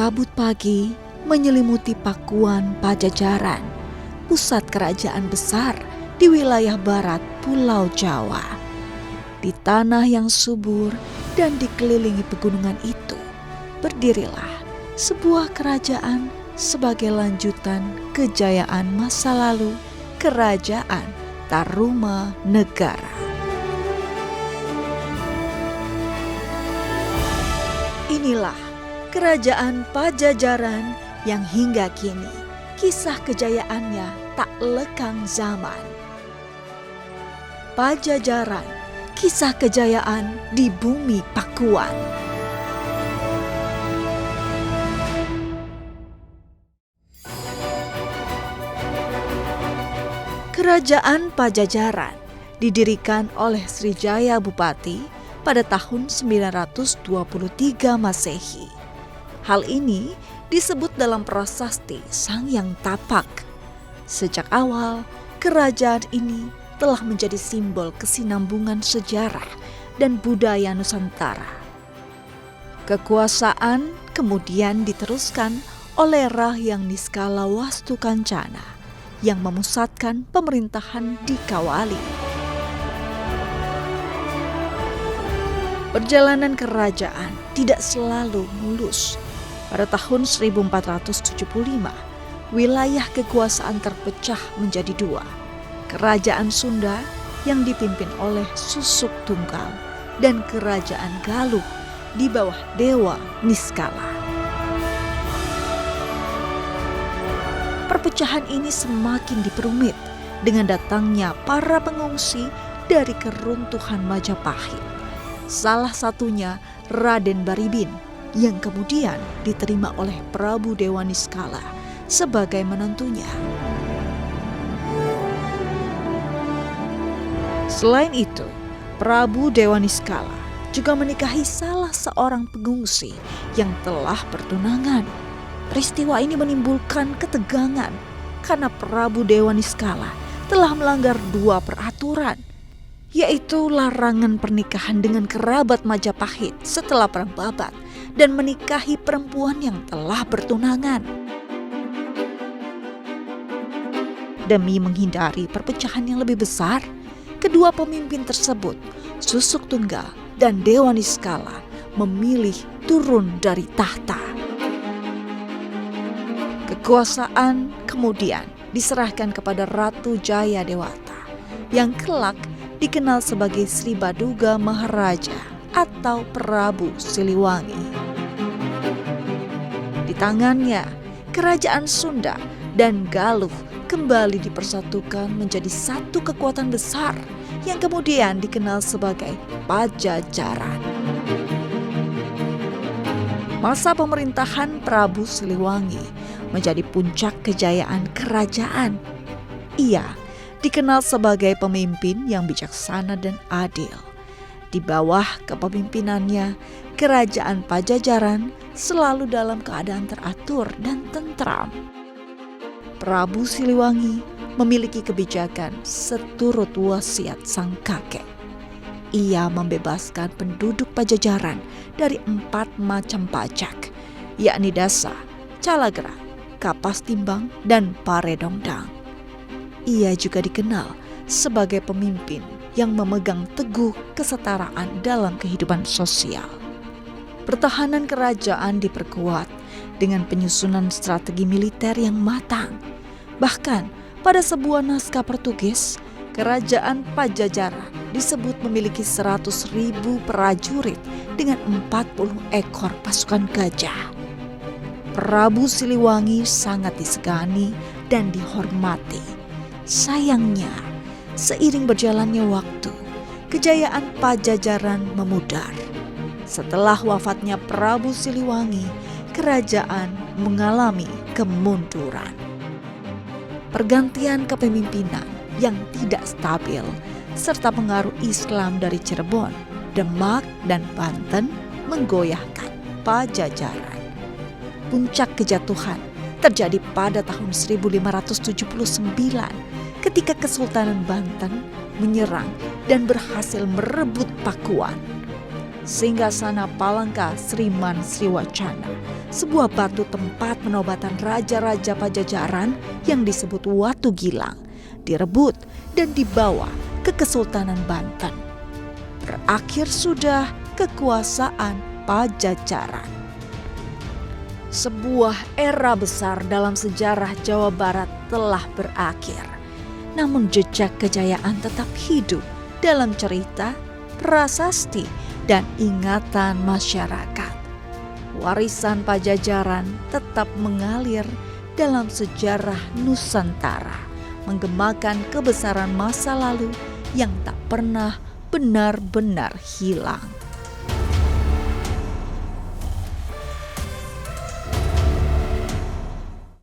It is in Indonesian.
Kabut pagi menyelimuti Pakuan Pajajaran, pusat kerajaan besar di wilayah barat Pulau Jawa. Di tanah yang subur dan dikelilingi pegunungan itu, berdirilah sebuah kerajaan sebagai lanjutan kejayaan masa lalu Kerajaan Tarumanegara. Inilah Kerajaan Pajajaran yang hingga kini kisah kejayaannya tak lekang zaman. Pajajaran, kisah kejayaan di bumi Pakuan. Kerajaan Pajajaran didirikan oleh Srijaya Bupati pada tahun 923 Masehi. Hal ini disebut dalam prasasti Sang Hyang Tapak. Sejak awal, kerajaan ini telah menjadi simbol kesinambungan sejarah dan budaya Nusantara. Kekuasaan kemudian diteruskan oleh Rahyang Niskala Wastukancana yang memusatkan pemerintahan di Kawali. Perjalanan kerajaan tidak selalu mulus. Pada tahun 1475, wilayah kekuasaan terpecah menjadi dua. Kerajaan Sunda yang dipimpin oleh Susuk Tunggal dan Kerajaan Galuh di bawah Dewa Niskala. Perpecahan ini semakin diperumit dengan datangnya para pengungsi dari keruntuhan Majapahit. Salah satunya Raden Baribin yang kemudian diterima oleh Prabu Dewa Niskala sebagai menantunya. Selain itu, Prabu Dewa Niskala juga menikahi salah seorang pengungsi yang telah bertunangan. Peristiwa ini menimbulkan ketegangan karena Prabu Dewa Niskala telah melanggar dua peraturan, yaitu larangan pernikahan dengan kerabat Majapahit setelah Perang Babat dan menikahi perempuan yang telah bertunangan. Demi menghindari perpecahan yang lebih besar, kedua pemimpin tersebut, Susuk Tunggal dan Dewa Niskala, memilih turun dari tahta. Kekuasaan kemudian diserahkan kepada Ratu Jaya Dewata yang kelak dikenal sebagai Sri Baduga Maharaja atau Prabu Siliwangi. Di tangannya, kerajaan Sunda dan Galuh kembali dipersatukan menjadi satu kekuatan besar yang kemudian dikenal sebagai Pajajaran. Masa pemerintahan Prabu Siliwangi menjadi puncak kejayaan kerajaan. Ia dikenal sebagai pemimpin yang bijaksana dan adil. Di bawah kepemimpinannya, kerajaan Pajajaran selalu dalam keadaan teratur dan tentram. Prabu Siliwangi memiliki kebijakan seturut wasiat sang kakek. Ia membebaskan penduduk Pajajaran dari 4 macam pajak, yakni dasa, calagerak, kapas timbang, dan paredongdang. Ia juga dikenal sebagai pemimpin yang memegang teguh kesetaraan dalam kehidupan sosial. Pertahanan kerajaan diperkuat dengan penyusunan strategi militer yang matang. Bahkan pada sebuah naskah Portugis, kerajaan Pajajaran disebut memiliki 100.000 prajurit dengan 40 ekor pasukan gajah. Prabu Siliwangi sangat disegani dan dihormati. Sayangnya, seiring berjalannya waktu, kejayaan Pajajaran memudar. Setelah wafatnya Prabu Siliwangi, kerajaan mengalami kemunduran. Pergantian kepemimpinan yang tidak stabil serta pengaruh Islam dari Cirebon, Demak, dan Banten menggoyahkan Pajajaran. Puncak kejatuhan terjadi pada tahun 1579 ketika Kesultanan Banten menyerang dan berhasil merebut Pakuan. Singgasana Palangka Sriman Sriwacana, sebuah batu tempat penobatan raja-raja Pajajaran yang disebut Watu Gilang, direbut dan dibawa ke Kesultanan Banten. Berakhir sudah kekuasaan Pajajaran. Sebuah era besar dalam sejarah Jawa Barat telah berakhir. Namun jejak kejayaan tetap hidup dalam cerita, prasasti, dan ingatan masyarakat. Warisan Pajajaran tetap mengalir dalam sejarah Nusantara, menggemakan kebesaran masa lalu yang tak pernah benar-benar hilang.